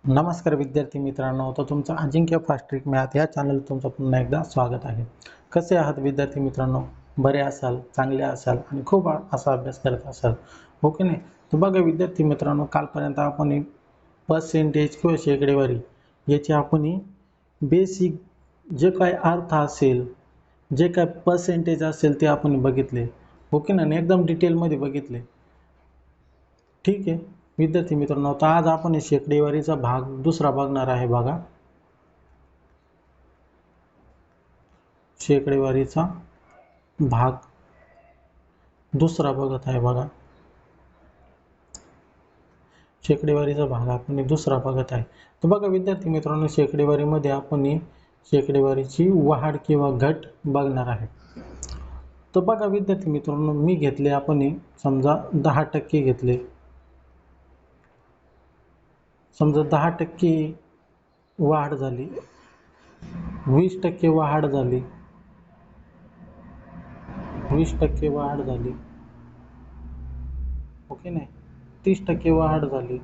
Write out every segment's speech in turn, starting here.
नमस्कार विद्यार्थी मित्रांनो, तर तुमचं अजिंक्य फास्ट ट्रिक मॅथ या चॅनल तुमचं पुन्हा एकदा स्वागत आहे. कसे आहात विद्यार्थी मित्रांनो? बरे असाल, चांगले असाल आणि खूप असा अभ्यास करत असाल, हो की नाही? तर बघा विद्यार्थी मित्रांनो, कालपर्यंत आपण पर्सेंटेज किंवा शेकडेवारी याची आपण बेसिक जे काय अर्थ असेल, जे काय पर्सेंटेज असेल ते आपण बघितले, हो की नाही? आणि एकदम डिटेलमध्ये बघितले. ठीक आहे विद्यार्थी मित्रांनो, तर आज आपण शेकडेवारीचा भाग दुसरा बघणार आहे. बघा, शेकडेवारीचा भाग दुसरा बघत आहे. बघा, शेकडेवारीचा भाग आपण दुसरा बघत आहे. तर बघा विद्यार्थी मित्रांनो, शेकडेवारीमध्ये आपण शेकडेवारीची वाढ किंवा घट बघणार आहे. तर बघा विद्यार्थी मित्रांनो, मी घेतले आपण समजा 10% घेतले. समजा 10% वाढ झाली, 20% वाढ झाली, 20% वाढ झाली, ओके नाही, 30% वाढ झाली,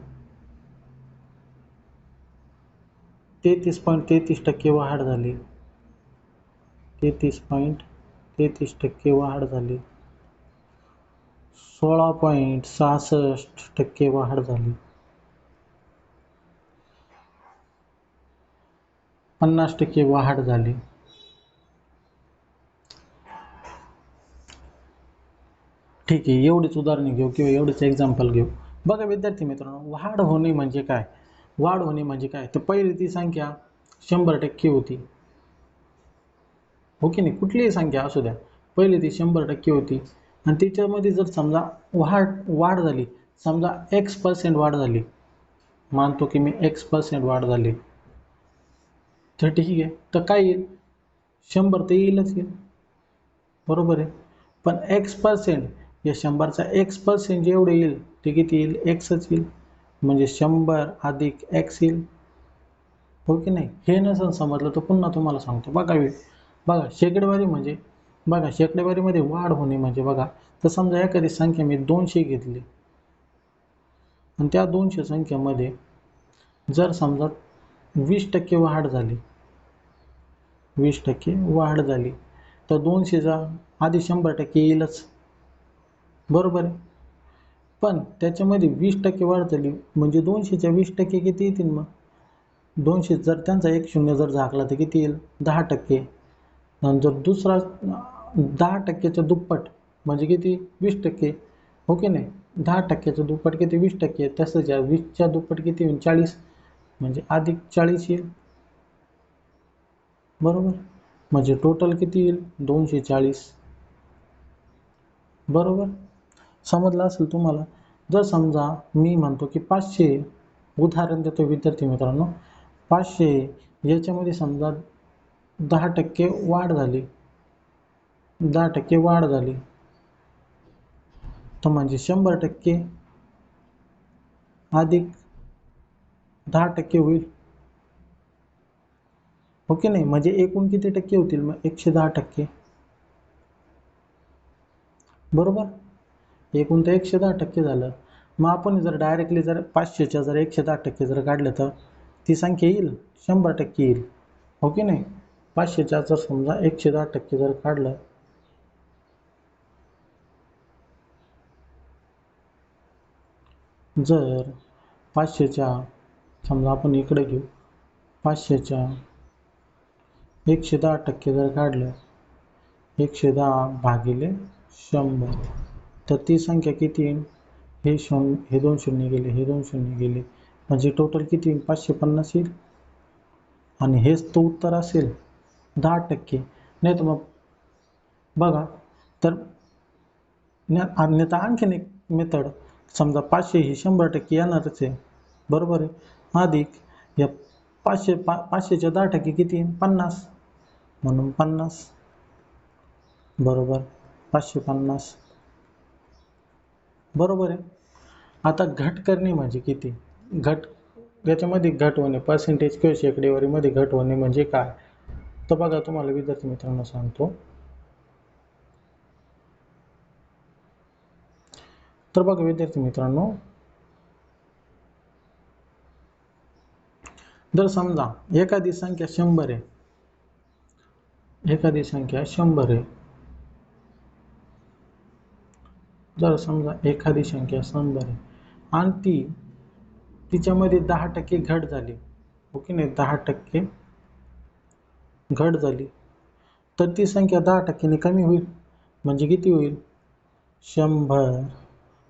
33.33% वाढ झाली, 33.33% वाढ झाली, 16.66% वाढ झाली, 50% वाढ झाली. ठीक आहे, एवढीच उदाहरणे घेऊ किंवा एवढेच एक्झाम्पल घेऊ. बघा विद्यार्थी मित्रांनो, वाढ होणे म्हणजे काय? वाढ होणे म्हणजे काय? तर पहिली ती संख्या 100% होती, हो की नाही? कुठलीही संख्या असू द्या, पहिली ती 100% होती आणि त्याच्यामध्ये जर समजा वाढ झाली, समजा x% वाढ झाली, मानतो की मी x% वाढ झाली, तर ठीक आहे, तर काय येईल? 100 तर येईलच येईल, बरोबर आहे. पण x% या 100चा x% जेवढं येईल ते किती येईल? xच येईल, म्हणजे 100 अधिक x येईल, हो की नाही? हे नसेल समजलं तर पुन्हा तुम्हाला सांगतो. बघा शेकडेवारी म्हणजे, बघा शेकडेवारीमध्ये वाढ होणे म्हणजे बघा, तर समजा एखादी संख्या मी 200 घेतली आणि त्या 200 संख्येमध्ये जर समजा 20% वाढ झाली, 20% वाढ झाली, तर 200चा आधी 100% येईलच, बरोबर आहे. पण त्याच्यामध्ये 20% वाढ झाली म्हणजे 200च्या 20% किती येतील? मग 200 जर त्यांचा एक शून्य जर झाकला तर किती येईल? 10%. आणि जर दुसरा 10%च्या दुप्पट म्हणजे किती? 20%, हो की नाही? 10%च्या दुप्पट किती? 20%. तसंच या 20च्या दुप्पट किती होईल? 40, म्हणजे अधिक 40 येईल, बरोबर. म्हणजे टोटल किती येईल? 240, बरोबर. समजलं असेल तुम्हाला. जर समजा मी म्हणतो की 500, उदाहरण देतो विद्यार्थी मित्रांनो, 500 याच्यामध्ये समजा 10% वाढ झाली, 10% वाढ झाली, तर म्हणजे 100% अधिक 10% होईल, हो की नाही? म्हणजे एकूण किती टक्के होतील? मग 110%, बरोबर. एकूण तर 110% झालं. मग आपण जर डायरेक्टली जर 500च्या जर 110% जर काढलं तर ती संख्या येईल? 100% येईल, हो की नाही? 500च्या जर समजा 110% जर काढलं, जर 500च्या समजा आपण इकडे घेऊ, 500च्या 110% जर काढलं, 110 भागिले 100, तर ती संख्या किती येईल? हे 2 शून्य गेले, हे 2 शून्य गेले, म्हणजे टोटल किती येईल? 550 येईल. आणि हेच तो उत्तर असेल 10%. नाही तर मग बघा, तर अन्यथा आणखीन एक मेथड, समजा 500 ही 100% येणारच आहे, बरोबर आहे. अधिक या 500च्या 10% किती येईल? 50, म्हणून 50 बरोबर 550, बरोबर आहे. आता घट करणे म्हणजे किती? याच्यामध्ये घट होणे, पर्सेंटेज किंवा शेकडेवारीमध्ये घट होणे म्हणजे काय? तर बघा तुम्हाला विद्यार्थी मित्रांनो सांगतो. तर बघा विद्यार्थी मित्रांनो, जर समजा एखादी संख्या 100 आहे, एखादी संख्या 100 आहे, जर समजा एखादी संख्या 100 आहे आणि तिच्यामध्ये 10% घट झाली, हो की नाही, 10% घट झाली, तर ती संख्या 10% कमी होईल. म्हणजे किती होईल? 100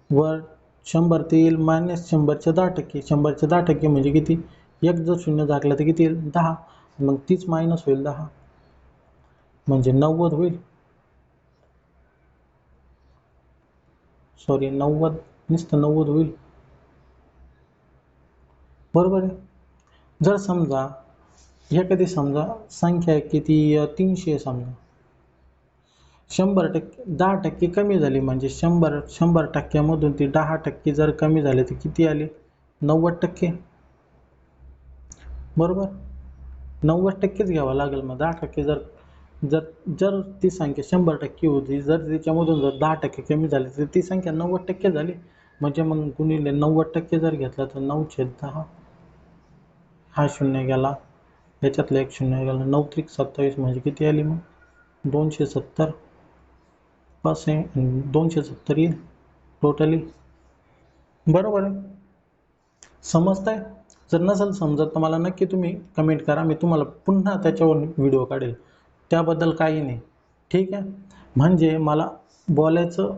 वर 100 ते येईल मायनस 100च्या 10%. 100च्या 10% म्हणजे किती? एक जर शून्य टाकलं तर किती येईल? 10. मग तीच मायनस होईल 10, म्हणजे 90 होईल. सॉरी 90, नुसतं 90 होईल. बरोबर आहे. जर समजा एखादी समजा संख्या आहे किती 300 समजा, 100% 10% कमी झाली, म्हणजे 100% ती 10% जर कमी झाले तर किती आले? 90%. बरोबर, 90%च घ्यावं लागेल. मग 10% जर जर जर ती संख्या 100% होती, जर त्याच्यामधून जर 10% कमी झाली तर ती संख्या 90% झाली. म्हणजे मग गुणिले 90% जर घेतला तर 9/10, हा शून्य गेला, याच्यातलं एक शून्य गेला, 9 त्रिक 27, म्हणजे किती आली मग? 270. 270 येईल टोटली. बरोबर आहे. समजतंय? जर नसेल समजत तर मला नक्की तुम्ही कमेंट करा, मी तुम्हाला पुन्हा त्याच्यावर व्हिडिओ काढेल. त्याबद्दल काही नाही, ठीक आहे. म्हणजे मला बोलायचं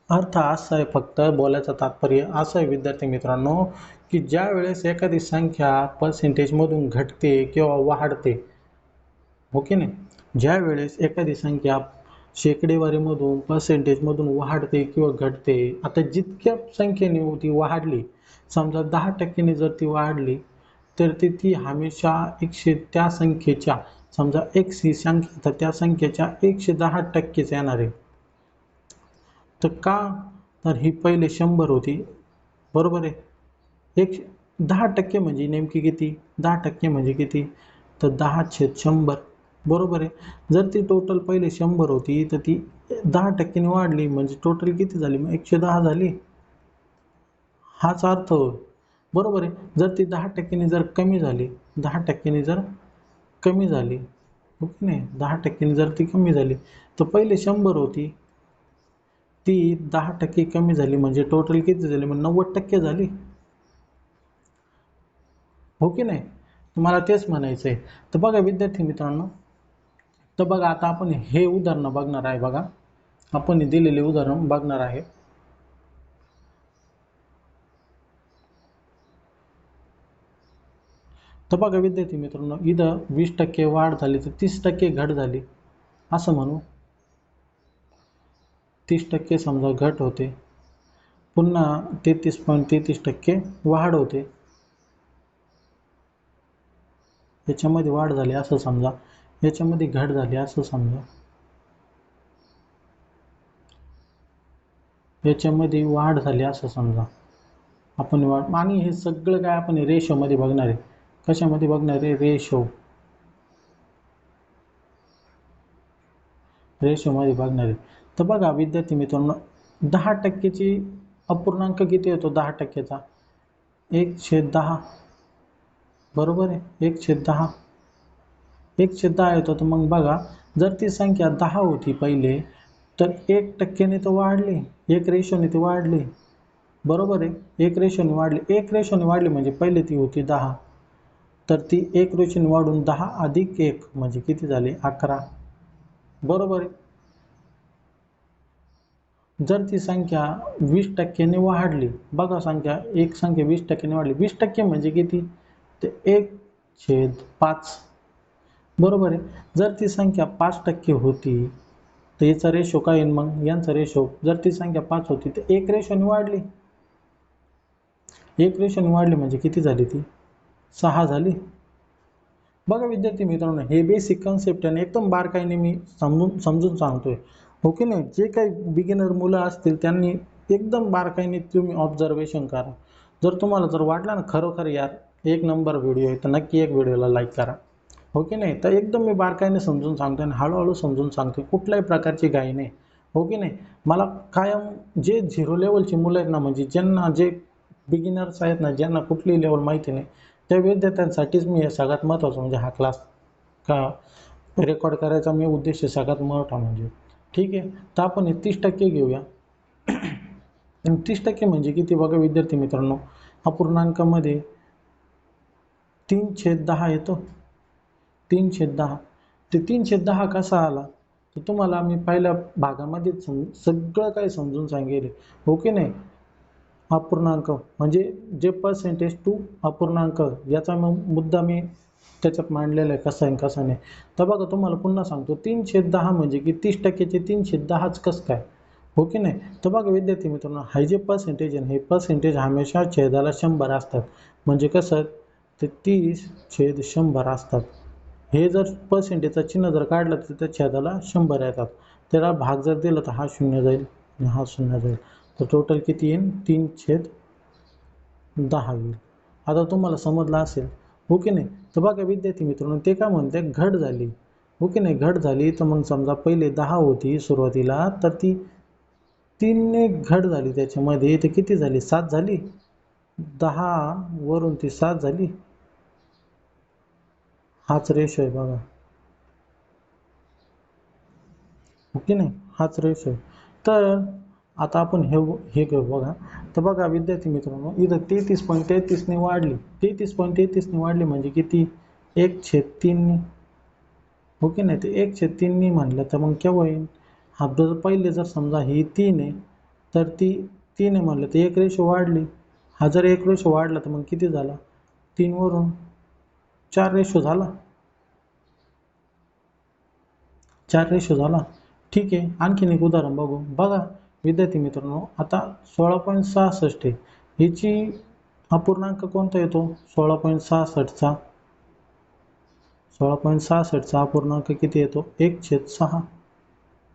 अर्थ असा आहे, फक्त बोलायचं तात्पर्य असं आहे विद्यार्थी मित्रांनो, की ज्या वेळेस एखादी संख्या पर्सेंटेजमधून घटते किंवा वाढते, हो की नाही, ज्या वेळेस एखादी संख्या शेकडेवारीमधून पर्सेंटेजमधून वाढते किंवा घटते, आता जितक्या संख्येने ती वाढली, समजा 10%ने जर ती वाढली, तर ती हमेशा त्या संख्येच्या, समजा x ही संख्या तर त्या संख्येच्या 110%च येणार आहे. तर का? तर ही पहिले 100 होती, बरोबर आहे. 10% म्हणजे नेमकी किती? 10% म्हणजे किती? तर 10/100, बरोबर आहे. जर ती टोटल पहिले 100 होती तर ती 10% ने वाढली, म्हणजे टोटल किती झाली? मग 110 झाली. हाच अर्थ होय, बरोबर आहे. जर ती 10% ने जर कमी झाली, 10% ने जर कमी झाली, हो की नाही, 10% ने जर ती कमी झाली, तर पहिले 100 होती, ती 10% कमी झाली, म्हणजे टोटल किती झाली? मग 90% झाली, हो की नाही. तुम्हाला तेच म्हणायचं आहे. तर बघा विद्यार्थी मित्रांनो, तर बघा आता आपण हे उदाहरण बघणार आहे. बघा, आपण दिलेले उदाहरण बघणार आहे. तर बघा विद्यार्थी मित्रांनो, इथं 20% वाढ झाली तर 30% घट झाली, असं म्हणू. 30% समजा घट होते, पुन्हा 33.33% वाढ होते, याच्यामध्ये वाढ झाली असं समजा, याच्यामध्ये घट झाली असं समजा, याच्यामध्ये वाढ झाली असं समजा. आपण वाढ, आणि हे सगळं काय आपण रेशोमध्ये बघणार आहे. कशामध्ये बघणार आहे? रेशोमध्ये बघणार आहे. तर बघा विद्यार्थी मित्रांनो, 10%ची अपूर्णांक किती येतो? 10%चा 1/10, बरोबर आहे. 1/10, 1/10 येतो. तर मग बघा, जर ती संख्या 10 होती पहिले, तर 1%ने तर वाढली, 1 रेशोने ती वाढली, बरोबर आहे. 1 रेशोने वाढली, 1 रेशोने वाढली म्हणजे पहिले ती होती 10, तर ती 1 रेशोने वाढून 10 अधिक 1 म्हणजे किती झाली? 11, बरोबर आहे. जर ती संख्या 20%ने वाढली, बघा एक संख्या 20%ने वाढली, 20% म्हणजे किती? ते 1/5, बरोबर आहे. जर ती संख्या 5% होती, तर याचा रेशो काय येईल? मग यांचा रेशो, जर ती संख्या 5 होती तर 1 रेशोने वाढली, 1 रेशोने वाढली म्हणजे किती झाली? ती 6 झाली. बघा विद्यार्थी मित्रांनो, हे बेसिक कन्सेप्ट आहे, एकदम बारकाईने मी समजून सांगतोय, हो की नाही. जे काही बिगिनर मुलं असतील त्यांनी एकदम बारकाईने तुम्ही ऑब्झर्वेशन करा. जर तुम्हाला जर वाटलं ना खरोखर यार एक नंबर व्हिडिओ आहे, तर नक्की एक व्हिडिओला लाईक करा, हो की नाही. तर एकदम मी बारकाईने समजून सांगतोय आणि हळूहळू समजून सांगतोय, कुठल्याही प्रकारची घाई नाही, हो की नाही. मला कायम जे 0 लेवलची मुलं आहेत ना, म्हणजे ज्यांना जे बिगिनर्स आहेत ना, ज्यांना कुठलीही लेवल माहिती नाही, त्या विद्यार्थ्यांसाठीच मी हे सगळ्यात महत्त्वाचं म्हणजे हा क्लास का रेकॉर्ड करायचा मी उद्देश सगळ्यात मोठा म्हणजे. ठीक आहे, तर आपण हे 30% घेऊया. आणि 30% म्हणजे किती बघा विद्यार्थी मित्रांनो, अपूर्णांकामध्ये 3/10 येतो. 3/10 ते 3/10 कसा आला, तर तुम्हाला मी पहिल्या भागामध्येच सगळं काही समजून सांगेल, हो की नाही. अपूर्णांक म्हणजे जे पर्सेंटेज टू अपूर्णांक याचा मुद्दा मी त्याच्यात मांडलेला आहे, कसा आहे कसं नाही. तर बघा तुम्हाला पुन्हा सांगतो, 3/10 म्हणजे की 30%चे 3/10च कसं काय, हो की नाही. तर बघा विद्यार्थी मित्रांनो, हे जे पर्सेंटेज आहे हे पर्सेंटेज हमेशा छेदाला 100 असतात. म्हणजे कसं ते 30/100 असतात. हे जर पर्सेंटेजचं चिन्ह जर काढलं तर त्या छेदाला 100 येतात. त्याला भाग जर दिला तर हा 0 जाईल आणि हा 0 जाईल. तर टोटल किती येईल, 3/10 येईल. आता तुम्हाला समजलं असेल, हो की नाही. तर बघा विद्यार्थी मित्रांनो, ते काय म्हणते घट झाली, हो की नाही. घट झाली तर मग समजा पहिले 10 होती सुरुवातीला, तर ती 3ने घट झाली त्याच्यामध्ये, तर किती झाली, 7 झाली. 10 वरून ती 7 झाली. हाच रेशो आहे बघा, हो की नाही, हाच रेशो आहे. तर आता आपण हे घेऊ बघा. तर बघा विद्यार्थी मित्रांनो, इथं 33.33ने वाढली, 33.33ने वाढली म्हणजे किती, 1/3ने, हो की नाही. ते 1/3ने म्हणलं तर मग केव्हा येईल, हा जर पहिले जर समजा ही 3 आहे, तर ती 3 आहे म्हणलं तर 1 रेशो वाढली. हा जर 1 रेशो वाढला तर मग किती झाला, 3 वरून 4 रेशो झाला, 4 रेशो झाला. ठीक आहे, आणखीन एक उदाहरण बघू. बघा विद्यार्थी मित्रांनो, आता 16.66 आहे, हिची अपूर्णांक कोणता येतो, 16.66चा 16.66चा अपूर्णांक किती येतो, 1/6.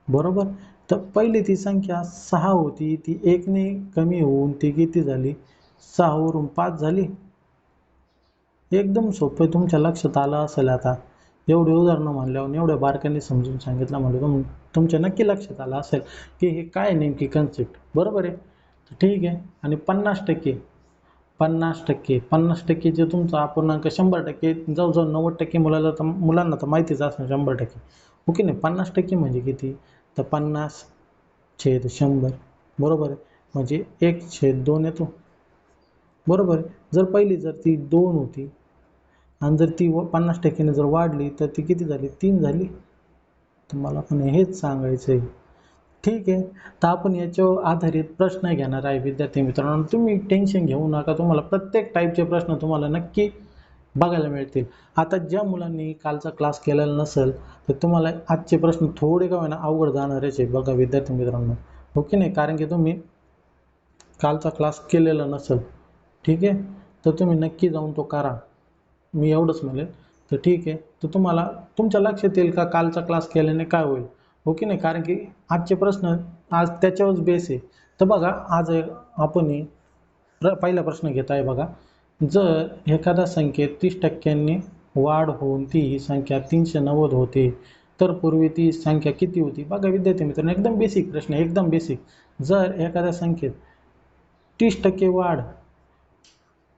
बरोबर. तर पहिली ती संख्या 6 होती, ती 1ने कमी होऊन ती किती झाली, 6 वरून 5 झाली. एकदम सोपं, तुमच्या लक्षात आलं असेल. आता एवढी उदाहरणं म्हणल्यावर एवढ्या बारकाईने समजून सांगितलं म्हणजे तुमच्या नक्की लक्षात आलं असेल की हे काय नेमकी कन्सेप्ट, बरोबर आहे. तर ठीक आहे. आणि 50% 50% 50% जे तुमचा अपूर्णांक 100%, जवळजवळ 90% मुलांना तर माहितीच असणार 100%, हो की नाही. 50% म्हणजे किती, तर 50/100, बरोबर आहे. म्हणजे 1/2 येतो, बरोबर आहे. जर पहिली जर ती 2 होती आणि जर ती 50%ने जर वाढली तर ती किती झाली, 3 झाली. तुम्हाला पण हेच सांगायचं आहे. ठीक आहे, तर आपण याच्यावर आधारित प्रश्न घेणार आहे विद्यार्थी मित्रांनो. तुम्ही टेन्शन घेऊ नका, तुम्हाला प्रत्येक टाईपचे प्रश्न तुम्हाला नक्की बघायला मिळतील. आता ज्या मुलांनी कालचा क्लास केलेला नसेल तर तुम्हाला आजचे प्रश्न थोडे का होईना अवघड जाणारच आहे बघा विद्यार्थी मित्रांनो, हो की नाही. कारण की तुम्ही कालचा क्लास केलेला नसेल, ठीक आहे, तर तुम्ही नक्की जाऊन तो करा, मी एवढंच म्हणेन. तर ठीक आहे, तर तुम्हाला तुमच्या लक्षात येईल का कालचा क्लास केल्याने काय होईल, हो की नाही. कारण की आजचे प्रश्न आज त्याच्यावरच बेस आहे. तर बघा आज आपण पहिला प्रश्न घेत आहे बघा. जर एखाद्या संख्येत 30%नी वाढ होऊन ती ही संख्या 390 होते, तर पूर्वी ती संख्या किती होती. बघा विद्यार्थी मित्रांनो, एकदम बेसिक प्रश्न, एकदम बेसिक. जर एखाद्या संख्येत 30% वाढ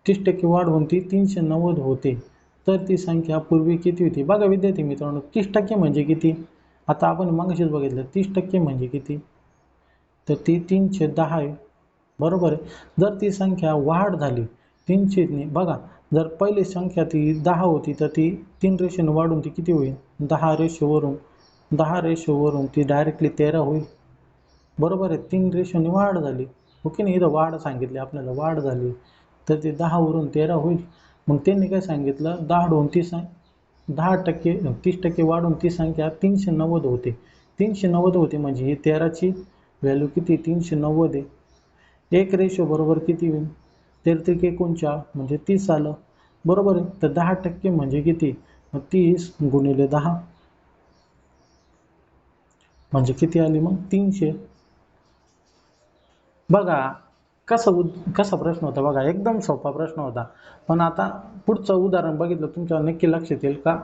30% वाढ होऊन ती 390 होते, तर ती संख्या पूर्वी किती होती. बघा विद्यार्थी मित्रांनो, 30% म्हणजे किती, आता आपण मगाशीच बघितलं 30% म्हणजे किती, तर ती 3/10 आहे, बरोबर आहे. जर ती संख्या वाढ झाली 300ने, बघा जर पहिली संख्या ती 10 होती तर ती 3 रेषेने वाढून ती किती होईल, 10 रेषेवरून ती डायरेक्टली 13 होईल, बरोबर आहे. 3 रेषेने वाढ झाली, हो की नाही. इथं वाढ सांगितली आपल्याला, वाढ झाली तर ते 10 वरून 13 होईल. मग त्यांनी काय सांगितलं, 30% वाढून ती संख्या 390 होते. 390 होते म्हणजे ही 13ची व्हॅल्यू किती, 390 आहे. 1 रेशो बरोबर किती होईल, 13×3 = म्हणजे 30 आलं, बरोबर आहे. तर 10% म्हणजे किती, 30 × 10 म्हणजे किती आली मग, 300. बघा कसा प्रश्न होता बघा, एकदम सोपा प्रश्न होता. पण आता पुढचं उदाहरण बघितलं तुमच्या नक्की लक्षात येईल का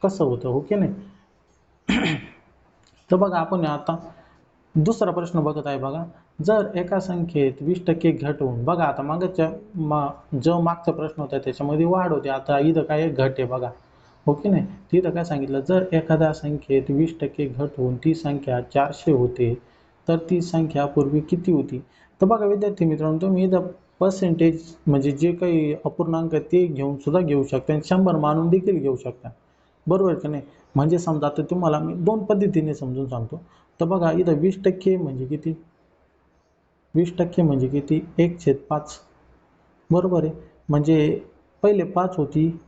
कसं होतं, हो की नाही. तर बघा आपण आता दुसरा प्रश्न बघत आहे बघा. जर एका संख्येत 20% घट होऊन, बघा आता जो मागचा प्रश्न होता त्याच्यामध्ये वाढ होती, आता इथं काय आहे, घट आहे बघा. हो की नाही. तिथं काय सांगितलं, जर एखाद्या संख्येत 20% घट होऊन ती संख्या 400 होते, तर ती संख्या पूर्वी किती होती? तर बघा विद्यार्थी मित्रांनो, तुम्ही इथं पर्सेंटेज म्हणजे जे काही अपूर्णांक आहे ते घेऊ शकता आणि 100 मानून देखील घेऊ शकता. बरोबर का नाही. म्हणजे समजा आता तुम्हाला मी 2 पद्धतीने समजून सांगतो. तर बघा इथं 20% म्हणजे किती? 20% म्हणजे किती? 1/5. बरोबर आहे. म्हणजे पहिले 5 होती,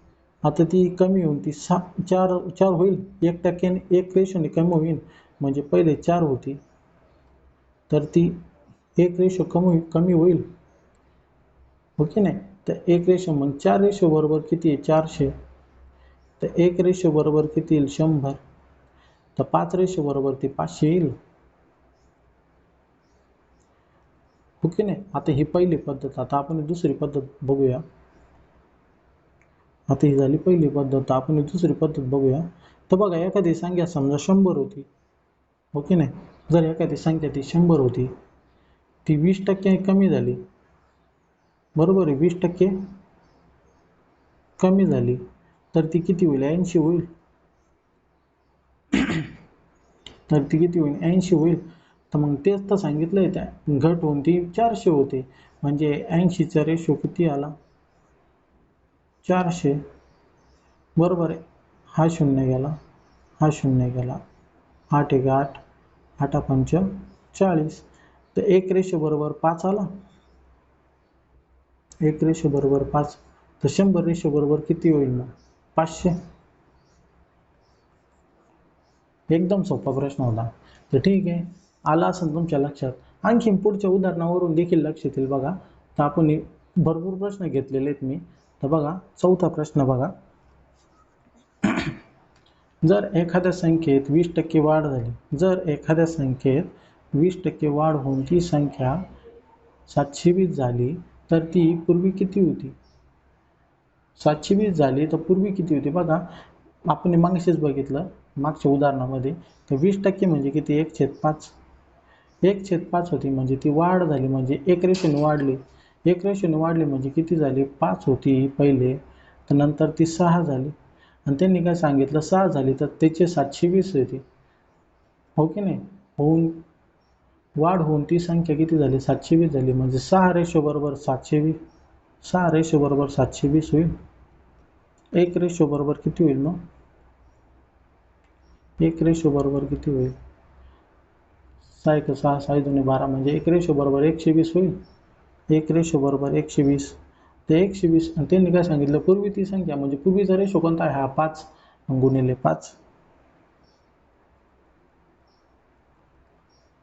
आता ती कमी होऊन ती 4 होईल. 1% 1 कमी होईल. म्हणजे पहिले 4 होती, तर ती 1 कमी होईल. हो की नाही. तर 1 मग 4 बरोबर किती आहे? 400. तर 1 बरोबर किती येईल? 100. तर 5 बरोबर ती 500 येईल. हो की नाही. आता ही पहिली पद्धत. आता आपण दुसरी पद्धत बघूया. आता ही झाली पहिली पद्धत. आपण ही दुसरी पद्धत बघूया. तर बघा एखादी संख्या समजा 100 होती. हो की नाही. जर एखादी संख्या ती 100 होती, ती 20% कमी झाली. बरोबर आहे. 20% कमी झाली, तर ती किती होईल? 80 होईल. तर ती किती होईल? 80 होईल. तर मग तेच तर सांगितलंय, त्या घट होऊन ती 400 होते. म्हणजे 80चा रेशो किती आला? 400. बरोबर आहे. हा 0 गेला, हा 0 गेला. 8 एक 8, 8 पंच 40. तर 1 बरोबर 5 आला. 1 बरोबर 5. तर 100 बरोबर किती होईल मग? 500. एकदम सोपा प्रश्न होता. तर ठीक आहे, आला असेल तुमच्या लक्षात. आणखीन पुढच्या उदाहरणावरून देखील लक्षात येईल बघा. तर आपण भरपूर प्रश्न घेतलेले आहेत मी. तर बघा चौथा प्रश्न बघा. जर एखाद्या संख्येत 20% वाढ झाली, जर एखाद्या संख्येत 20% वाढ होऊन ती संख्या 720 झाली, तर ती पूर्वी किती होती? 720 झाली तर पूर्वी किती होती? बघा आपण मागशीच बघितलं, मागच्या उदाहरणामध्ये. तर 20% म्हणजे किती? 1/5. 1/5 होती म्हणजे ती वाढ झाली, म्हणजे 1 वाढली. 1 वाढली म्हणजे किती झाली? 5 होती पहिले, तर नंतर ती 6 झाली. आणि त्यांनी काय सांगितलं, 6 झाली तर त्याचे 720 होती. हो की नाही. वाढ होऊन ती संख्या किती झाली? 720 झाली. म्हणजे 6 बरोबर 720. 6 बरोबर 720 होईल. 1 बरोबर किती होईल मग? 1 बरोबर किती होईल? 6 1 6, 6 2 12, म्हणजे 1 बरोबर 120 होईल. 1 बरोबर 120. ते 120 आणि त्यांनी काय सांगितलं, पूर्वी ती संख्या म्हणजे पूर्वीचा रेशो कोणता आहे? हा 5 गुणिले 5.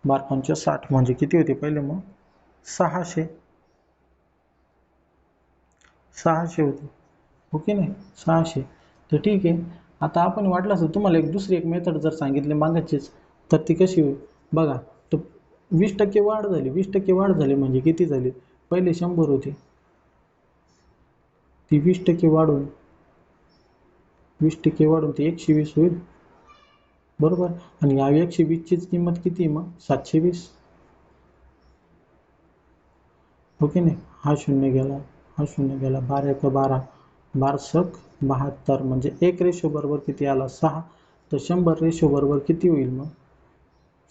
12 पंच 60 म्हणजे किती होते पहिले मग? 600. 600 होते. हो की नाही. 600. तर ठीक आहे. आता आपण वाटलं असेल तुम्हाला दुसरी एक मेथड जर सांगितली मागाचीच, तर ती कशी होईल बघा. तर 20% वाढ झाली. 20% वाढ झाली म्हणजे किती झाली? पहिले 100 होती, ती 20% वाढून ती 120 होईल. बरोबर. आणि या 120चीच किंमत किती आहे मग? 720. हो की नाही. हा 0 गेला, हा 0 गेला. 12 1 12, 12 सक 72. म्हणजे 1 बरोबर किती आला? 6. तर 100 बरोबर किती होईल मग?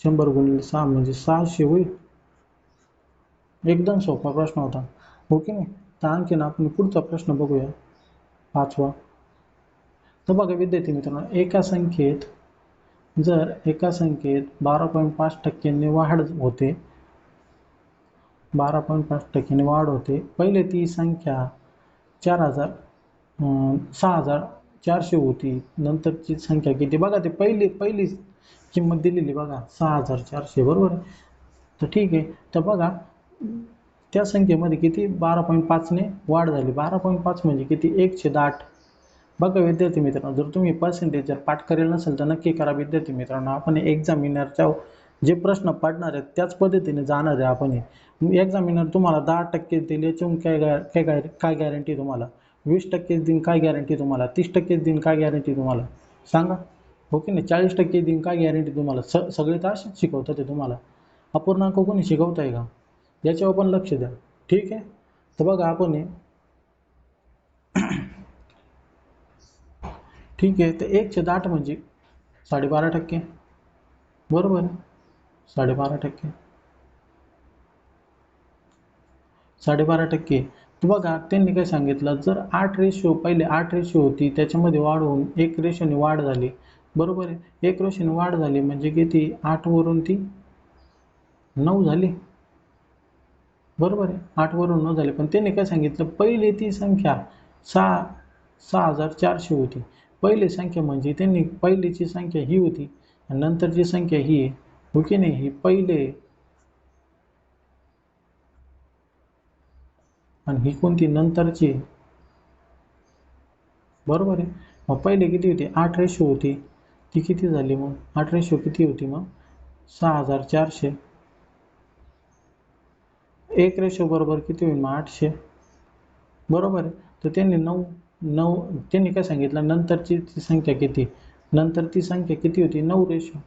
100 गुणिले 6 म्हणजे 600 होईल. एकदम सोपा प्रश्न होता. हो की नाही. तर आणखीन आपण पुढचा प्रश्न बघूया, 5वा. तर बघा विद्यार्थी मित्रांनो, एका संख्येत 12.5% वाढ होते, 12.5% वाढ होते. पहिले ती संख्या 6,400 होती. नंतरची संख्या किती? बघा ते पहिली किंमत दिलेली बघा, 6,400. बरोबर आहे. तर ठीक आहे. तर बघा त्या संख्येमध्ये किती? 12.5ने वाढ झाली. 12.5 म्हणजे किती? 1/8. बघा विद्यार्थी मित्रांनो, जर तुम्ही पर्सेंटेज जर पाठ करेल नसेल तर नक्की करा विद्यार्थी मित्रांनो. आपण एक्झामिनरच्या जे प्रश्न पडणार आहेत त्याच पद्धतीने जाणार आहे आपण. एक्झामिनर तुम्हाला 10% देईल याच्याहून काय गॅरंटी तुम्हाला? 20% देईन काय गॅरंटी तुम्हाला? 30% देईन काय गॅरंटी तुम्हाला? सांगा. हो की नाही. 40% देईन काय गॅरंटी तुम्हाला? सगळे तर असेच शिकवतात ते तुम्हाला. अपूर्णांक कोणी शिकवताय का? याच्यावर पण लक्ष द्या. ठीक आहे. तर बघा आपण ठीक आहे. तर 1/8 म्हणजे 12.5%. बरोबर आहे. 12.5%. 12.5%. तर बघा त्यांनी काय सांगितलं, जर 8 रेशो पहिले 8 रेशो होती त्याच्यामध्ये वाढ होऊन 1 रेशोने वाढ झाली. बरोबर आहे. 1 रेशोने वाढ झाली म्हणजे किती? 8 वरून ती 9 झाली. बरोबर आहे. 8 वरून 9 झाली. पण त्यांनी काय सांगितलं, पहिली ती संख्या 6,400 होती. पहिली संख्या म्हणजे त्यांनी पहिलीची संख्या ही होती आणि नंतरची संख्या ही आहे. हो की नाही? ही पहिले आणि ही कोणती? नंतरची. बरोबर आहे. मग पहिले किती होती? 8 रेशो होती. ती किती झाली मग? 8 रेशो किती होती मग? 6,400. 1 रेशो बरोबर किती होईल मग? 800. बरोबर आहे. तर त्यांनी 9 त्यांनी काय सांगितलं, नंतरची ती संख्या किती? नंतर ती संख्या किती होती? 9 रेशो.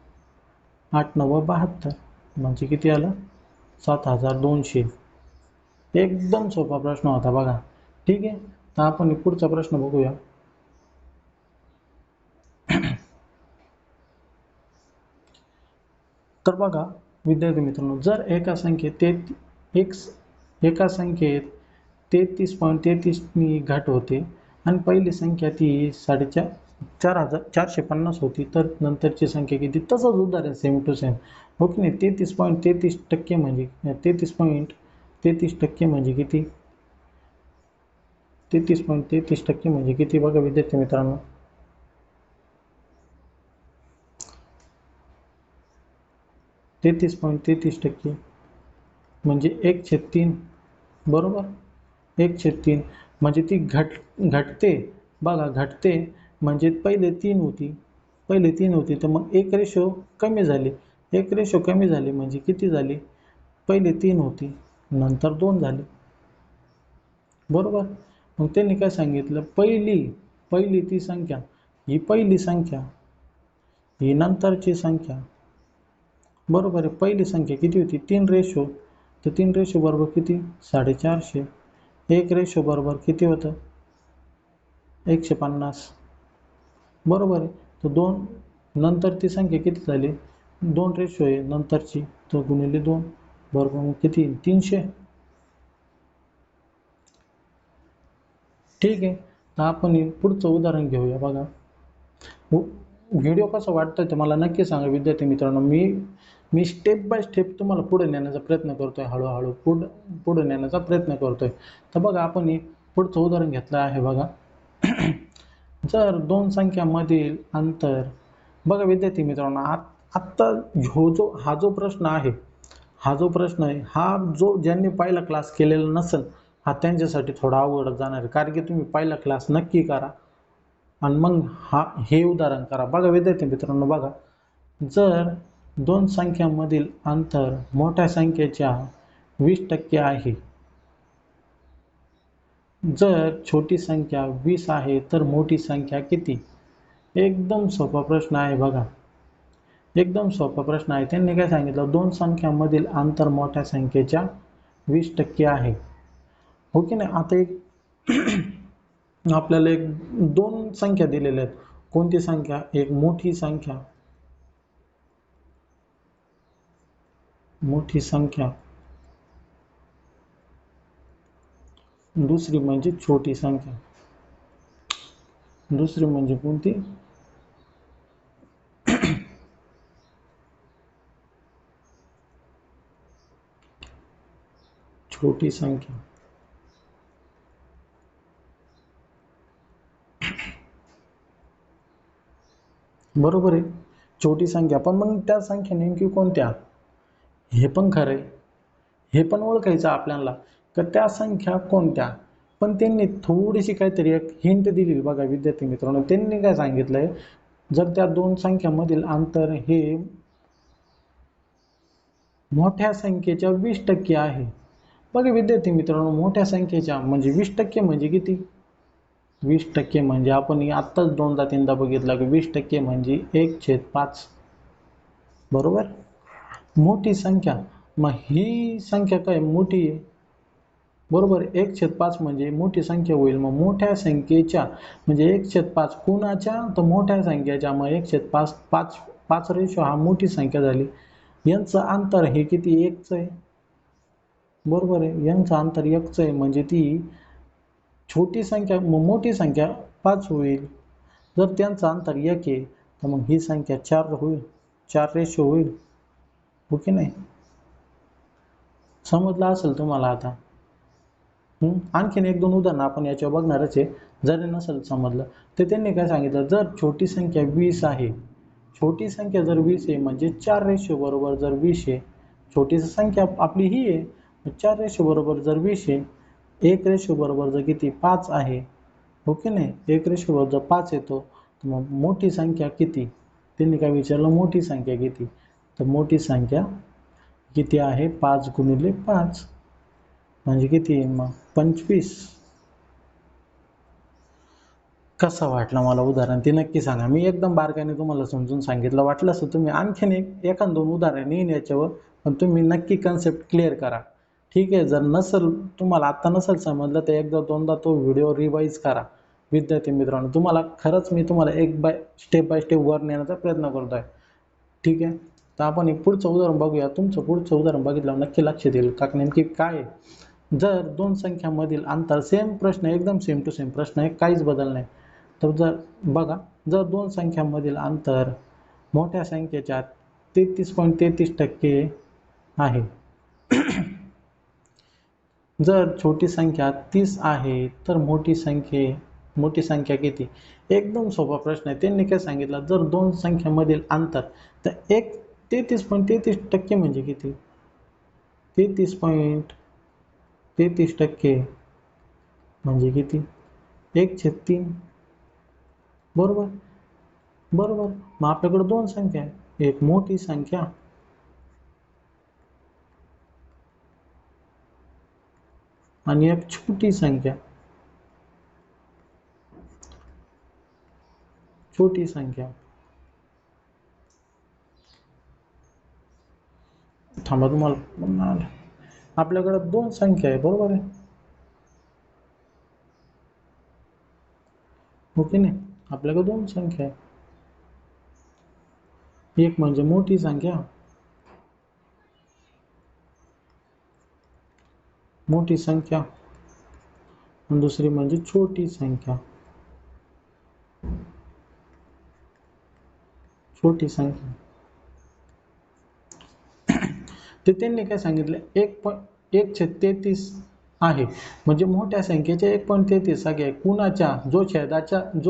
8 9 72 म्हणजे किती आलं? 7,200. एकदम सोपा प्रश्न होता बघा. ठीक आहे. तर आपण पुढचा प्रश्न बघूया. तर बघा विद्यार्थी मित्रांनो, जर एका संख्येत एका संख्येत 33.33 नी घट होते आणि पहिली संख्या ती 4,450 होती, तर नंतरची संख्या किती? तसंच उदाहरण सेम टू सेम. हो की नाही? 33.33% म्हणजे 33.33% म्हणजे किती? 33.33% म्हणजे किती बघा विद्यार्थी मित्रांनो? 33.33% म्हणजे 1/3. बरोबर? 1/3 म्हणजे ती घटते. बघा घटते म्हणजे पहिले 3 होती तर मग 1 रेशो कमी झाली. 1 रेशो कमी झाली म्हणजे किती झाली? पहिले 3 होती, नंतर 2 झाली. बरोबर? मग त्यांनी काय सांगितलं, पहिली ती संख्या, ही पहिली संख्या, ही नंतरची संख्या. बरोबर आहे. पहिली संख्या किती होती? 3 रेशो. तर 3 रेशो बरोबर किती? 450. 1 रेशो बरोबर किती होतं? 150. बरोबर आहे. तर 2 नंतर ती संख्या किती झाली? 2 रेशो आहे नंतरची, तर गुणिले 2 बरोबर मग किती? 300. ठीक आहे. तर आपण पुढचं उदाहरण घेऊया बघा. व्हिडिओ कसा वाटतोय ते मला नक्की सांगा विद्यार्थी मित्रांनो. मी स्टेप बाय स्टेप तुम्हाला पुढे नेण्याचा प्रयत्न करतोय, हळूहळू पुढे नेण्याचा प्रयत्न करतोय. तर बघा आपण पुढचं उदाहरण घेतलं आहे बघा. जर 2 संख्यांमधील अंतर, बघा विद्यार्थी मित्रांनो, आत्ता हा जो प्रश्न आहे, हा जो ज्यांनी पहिला क्लास केलेला नसेल, हा त्यांच्यासाठी थोडा अवघड जाणार आहे. कारण की तुम्ही पहिला क्लास नक्की करा आणि मग हे उदाहरण करा. बघा विद्यार्थी मित्रांनो, बघा, जर 2 संख्यांमधील अंतर मोठ्या संख्येच्या 20% आहे, जर छोटी संख्या 20 आहे तर मोठी संख्या किती? एकदम सोपा प्रश्न आहे बघा. एकदम सोपा प्रश्न आहे. त्यांनी काय सांगितलं, 2 संख्यांमधील अंतर मोठ्या संख्येच्या 20% आहे. हो की नाही? आता आपल्याला 2 संख्या दिलेल्या आहेत. कोणती संख्या? एक मोठी संख्या, दुसरी म्हणजे छोटी संख्या. दुसरी म्हणजे कोणती? छोटी संख्या. बरोबर आहे. छोटी संख्या. पण मग त्या संख्या नेमकी कोणत्या? हे पण खरं आहे. हे पण ओळखायचं आपल्याला, तर त्या संख्या कोणत्या? पण त्यांनी थोडीशी काहीतरी एक हिंट दिली बघा विद्यार्थी मित्रांनो. त्यांनी काय सांगितलंय, जर त्या 2 संख्यांमधील अंतर हे मोठ्या संख्येच्या 20% आहे. बघा विद्यार्थी मित्रांनो, मोठ्या संख्येच्या म्हणजे 20% म्हणजे किती? 20% म्हणजे आपण आत्ताच 2दा-3दा बघितलं की 20% म्हणजे 1/5. बरोबर? मोठी संख्या मग ही संख्या काय मोठी आहे, बरोबर. 1/5 म्हणजे मोठी संख्या होईल. मग मोठ्या संख्येच्या म्हणजे 1/5 कुणाच्या, तर मोठ्या संख्येच्या. मग 1/5 5 रेशो हा मोठी संख्या झाली. यांचं अंतर हे किती, 1च आहे, बरोबर आहे. यांचं अंतर 1च आहे म्हणजे ती छोटी संख्या, मग मोठी संख्या 5 होईल. जर त्यांचं अंतर 1 आहे तर मग ही संख्या 4 होईल, 4 रेशो होईल, हो की नाही. समजलं असेल तुम्हाला आता. आणखीन 1-2 उदाहरणं आपण याच्यावर बघणारच आहे. जर नसेल समजलं तर त्यांनी काय सांगितलं, जर छोटी संख्या 20 आहे, छोटी संख्या जर 20 आहे म्हणजे 4 रेशो बरोबर जर 20 आहे, छोटी संख्या आपली ही आहे, 4 रेशो बरोबर जर 20 आहे, 1 रेशो बरोबर जर किती 5 आहे, हो की नाही. 1 रेशो बरोबर जर 5 येतो तर मग मोठी संख्या किती, त्यांनी काय विचारलं, मोठी संख्या किती. तर मोठी संख्या किती आहे, 5 गुणिले 5 म्हणजे किती मग 25. कसं वाटलं मला उदाहरण ते नक्की सांगा. मी एकदम बारकाईने तुम्हाला समजून सांगितलं. वाटलंच तर तुम्ही आणखीन 1-2 उदाहरण येईन याच्यावर, पण तुम्ही नक्की कन्सेप्ट क्लिअर करा. ठीक आहे. जर नसेल तुम्हाला आत्ता नसेल समजलं तर एकदा दोनदा तो व्हिडिओ रिवाईज करा. विद्यार्थी मित्रांनो, खरंच मी तुम्हाला स्टेप बाय स्टेप वर नेण्याचा प्रयत्न करतोय. ठीक आहे. तर आपण एक पुढचं उदाहरण बघूया. तुमचं पुढचं उदाहरण बघितल्यावर नक्की लक्षात येईल का नेमकी काय आहे. जर 2 संख्यांमधील अंतर, सेम प्रश्न, एकदम सेम टू सेम प्रश्न आहे, काहीच बदल नाही. तर जर बघा, जर 2 संख्यांमधील अंतर मोठ्या संख्येच्या 33.33% आहे, जर छोटी संख्या 30 आहे तर मोठी संख्या किती. एकदम सोपा प्रश्न आहे. त्यांनी काय सांगितलं, जर 2 संख्यांमधील अंतर, तर 33.33% म्हणजे किती, 33.33% म्हणजे किती, 1/3, बरोबर. बरोबर. मग आपल्याकडे 2 संख्या आहे, एक मोठी संख्या आणि एक छोटी संख्या. छोटी संख्या, थांबा तुम्हाला आपल्याकडे 2 संख्या आहे, बरोबर आहे, हो की नाही. आपल्याकडे 2 संख्या आहे, एक म्हणजे मोठी संख्या, आणि दुसरी म्हणजे छोटी संख्या. ते त्यांनी काय सांगितलं, 1/33 आहे म्हणजे मोठ्या संख्येच्या 1.33 आहे. कुणाच्या, जो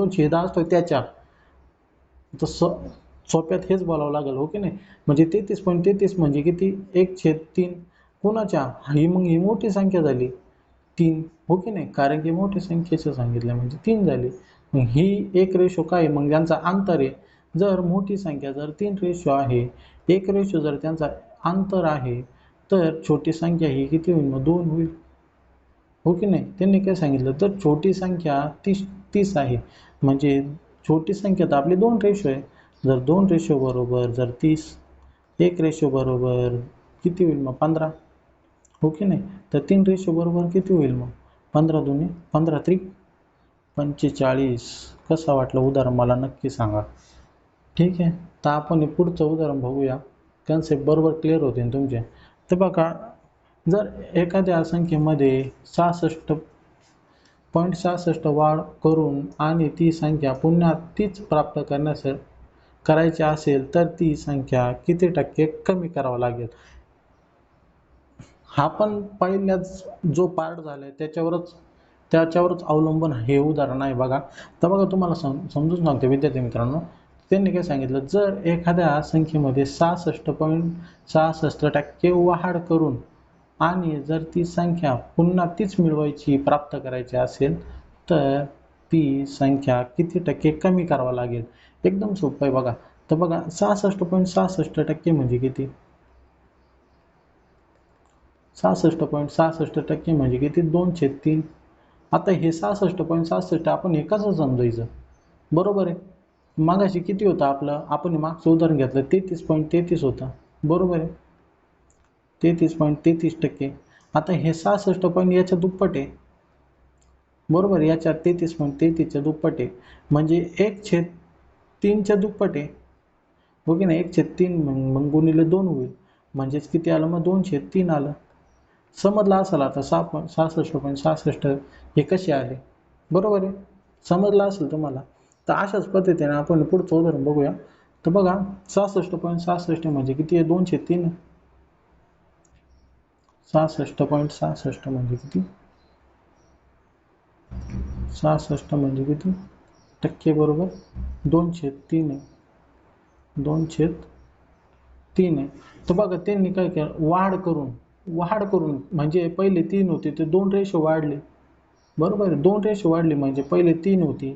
छेदा असतो त्याच्या. तर सोप्यात हेच बोलावं लागेल, हो की नाही. म्हणजे 33.33 म्हणजे किती, 1/3. कुणाच्या, मग ही मोठी संख्या झाली 3, हो की नाही, कारण की मोठ्या संख्येचं सांगितलं म्हणजे 3 झाली. मग ही 1 रेशो काय आहे, मग यांचा अंतर आहे. जर मोठी संख्या जर 3 रेशो आहे, 1 रेशो जर त्यांचा अंतर आहे, तर छोटी संख्या ही किती होईल, मग 2 होईल, हो की नाही. त्यांनी काय सांगितलं, तर छोटी संख्या 30 आहे म्हणजे छोटी संख्या तर आपली 2 रेशो आहे. जर 2 रेशो बरोबर जर 30, 1 रेशो बरोबर किती होईल मग 15, हो की नाही. तर 3 रेशो बरोबर किती होईल मग 15 दुनी 15 त्रिक 45. कसं वाटलं उदाहरण मला नक्की सांगा. ठीक आहे. तर आपण पुढचं उदाहरण बघूया. कन्सेप्ट बरोबर क्लिअर होतील तुमचे. तर बघा, जर एखाद्या संख्येमध्ये 66.66 वाढ करून आणि ती संख्या पुन्हा तीच प्राप्त करायची असेल तर ती संख्या किती टक्के कमी करावं लागेल. हा पण पहिल्याच जो पार्ट झालाय त्याच्यावरच अवलंबून हे उदाहरण आहे बघा. तर बघा, तुम्हाला समजून सांगते विद्यार्थी मित्रांनो. त्यांनी काय सांगितलं, जर एखाद्या संख्येमध्ये 66.66% वाढ करून आणि जर ती संख्या पुन्हा तीच प्राप्त करायची असेल तर ती संख्या किती टक्के कमी करावं लागेल. एकदम सोपं आहे बघा. तर बघा, 66.66% म्हणजे किती, 66.66% म्हणजे किती, 2/3. आता हे 66.66 आपण हे कसं समजायचं, बरोबर आहे. मगाशी किती होतं आपलं, आपण मागचं उदाहरण घेतलं 33.33 होतं, बरोबर आहे. 33.33%. आता हे 66 पॉईंट याच्या दुप्पट आहे, बरोबर. याच्या 33.33च्या दुप्पट आहे, म्हणजे 1/3च्या दुप्पट आहे, हो की नाही. 1/3 मग गुणिले 2 होईल, म्हणजेच किती आलं मग 2/3 आलं. समजलं असेल आता 66.66 हे कसे आले, बरोबर आहे. समजलं असेल तुम्हाला. तर अशाच पद्धतीने आपण पुढचं उदाहरण बघूया. तर बघा 66.66 म्हणजे किती आहे, 2/3. 66.66 म्हणजे किती, 66 म्हणजे किती टक्के, बरोबर. 2/3 आहे, 2/3 आहे. तर बघा त्यांनी काय केलं, वाढ करून म्हणजे पहिले 3 होते ते 2 रेशो वाढले, बरोबर आहे. 2 रेशो वाढली म्हणजे पहिले 3 होती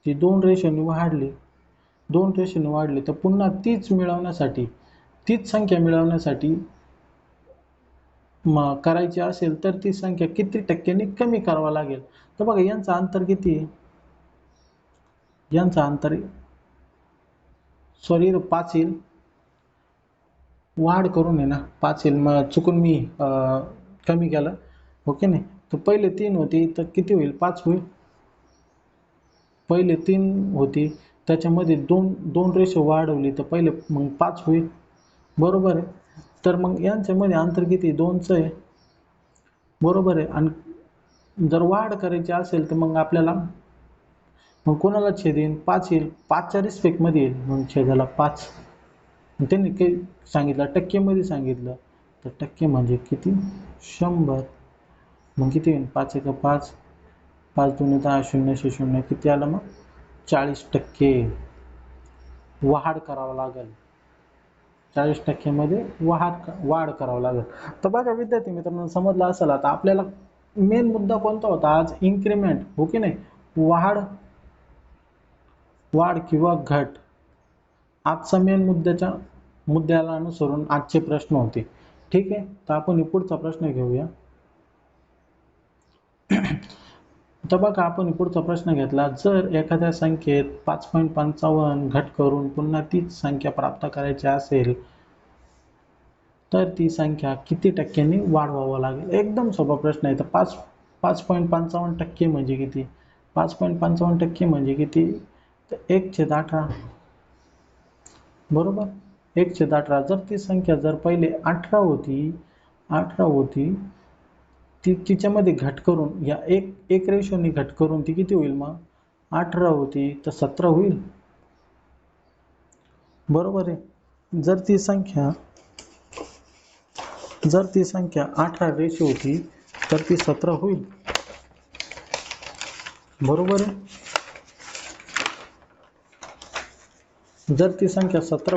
ती 2 रेशोनी वाढली, 2 रेशोनी वाढली. तर पुन्हा तीच संख्या मिळवण्यासाठी करायची असेल तर ती संख्या किती टक्क्यांनी कमी करावं लागेल. तर बघा यांचं अंतर किती आहे, यांचं अंतर सॉरी 5 येईल, वाढ करून आहे ना 5 येईल, मग चुकून मी कमी केलं, ओके नाही. तर पहिले 3 होती तर किती होईल, 5 होईल. पहिले 3 होती त्याच्यामध्ये 2 रेशो वाढवली तर पहिले मग 5 होईल, बरोबर आहे. तर मग यांच्यामध्ये अंतर किती, 2चं आहे, बरोबर आहे. आणि जर वाढ करायची असेल तर मग आपल्याला मग कोणाला छेद येईल, 5 येईल, 5च्या रिस्पेक्टमध्ये येईल, मग छेदाला 5. त्यांनी काही सांगितलं, टक्केमध्ये सांगितलं, तर टक्के म्हणजे किती, 100. मग किती होईल, 5 1 5, 5 2 10, 0 0 किती आलं मग 40% वाढ करावं लागेल. 40%मध्ये वाढ करावं लागेल. तर बघा विद्यार्थी मित्रांनो, समजलं असेल आता आपल्याला मेन मुद्दा कोणता होता आज, इन्क्रीमेंट, हो की नाही. वाढ किंवा घट आजचा मेन मुद्द्याला अनुसरून आजचे प्रश्न होते, ठीक आहे. तर आपण पुढचा प्रश्न घेऊया. तर बघा आपण पुढचा प्रश्न घेतला, जर एखाद्या संख्येत 5.55 घट करून पुन्हा तीच संख्या प्राप्त करायची असेल तर ती संख्या किती टक्क्यांनी वाढवावं लागेल. एकदम सोपा प्रश्न आहे. तर 5.55% म्हणजे किती, 5.55% म्हणजे किती, तर 1/18, बरोबर. 1/18. जर ती संख्या जर पहिले 18 होती तिच्यामध्ये घट करून या एक रेशोनी घट करून ती किती होईल, मग 18 होती तर 17 होईल, बरोबर आहे. जर ती संख्या 18 रेशो होती तर ती 17 होईल, बरोबर आहे. जर ती संख्या 17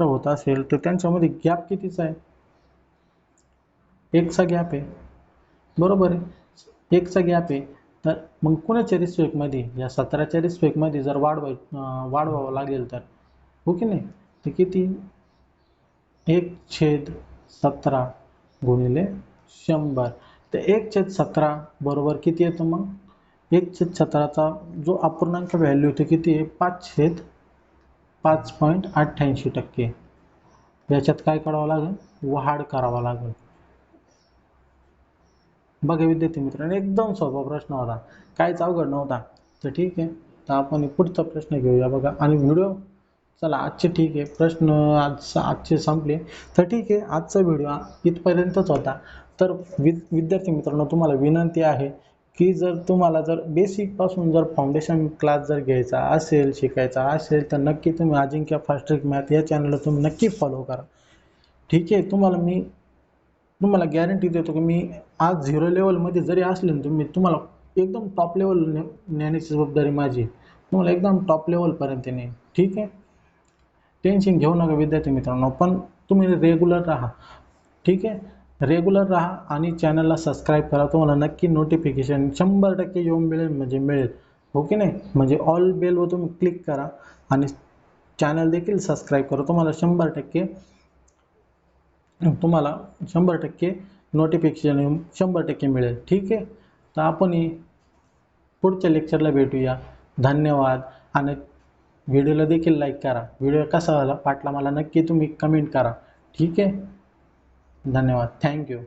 होत असेल, तर त्यांच्यामध्ये गॅप कितीचा आहे, 1चा गॅप आहे, बरोबर आहे. 1चा गॅप आहे. तर मग कुणाच्या रिस्पेक्टमध्ये, या 17च्या रिस्पेक्टमध्ये जर वाढवावं लागेल तर, हो की नाही. तर किती, 1/17 गुणिले 100. तर 1/17 बरोबर किती येतं, मग 1/17चा जो अपूर्णांक व्हॅल्यू होते किती आहे, 5/5.88%. याच्यात काय करावं लागेल, वाढ करावा लागेल. बघा विद्यार्थी मित्रांनो, एकदम सोपा प्रश्न होता, काहीच अवघड नव्हता. तर ठीक आहे, तर आपण पुढचा प्रश्न घेऊया. बघा, आणि व्हिडिओ चला आजचे ठीक आहे, प्रश्न आजचे संपले. तर ठीक आहे, आजचा व्हिडिओ इथपर्यंतच होता. तर विद्यार्थी मित्रांनो, तुम्हाला विनंती आहे की जर तुम्हाला जर बेसिकपासून जर फाउंडेशन क्लास जर घ्यायचा असेल, शिकायचा असेल, तर नक्की तुम्ही अजिंक्य फास्ट ट्रॅक मॅथ या चॅनलला तुम्ही नक्की फॉलो करा, ठीक आहे. तुम्हाला गॅरंटी देतो की मी आज 0 लेवलमध्ये जरी असले ना तुम्हाला एकदम टॉप लेवल नेण्याची जबाबदारी माझी, तुम्हाला एकदम टॉप लेवलपर्यंत नेईन, ठीक आहे. टेन्शन घेऊ नका विद्यार्थी मित्रांनो, पण तुम्ही रेग्युलर राहा, ठीक आहे. रेग्युलर राहा आणि चॅनलला सबस्क्राईब करा, तुम्हाला नक्की नोटिफिकेशन 100% येऊन मिळेल, हो की नाही. म्हणजे ऑल बेलवर तुम्ही क्लिक करा आणि चॅनल देखील सबस्क्राईब करा, तुम्हाला 100% नोटिफिकेशन येऊन 100% मिळेल, ठीक आहे. तर आपण पुढच्या लेक्चरला भेटूया. धन्यवाद. आणि व्हिडिओला देखील लाईक करा. व्हिडिओ कसा वाटला मला नक्की तुम्ही कमेंट करा. ठीक आहे. धन्यवाद. थँक्यू.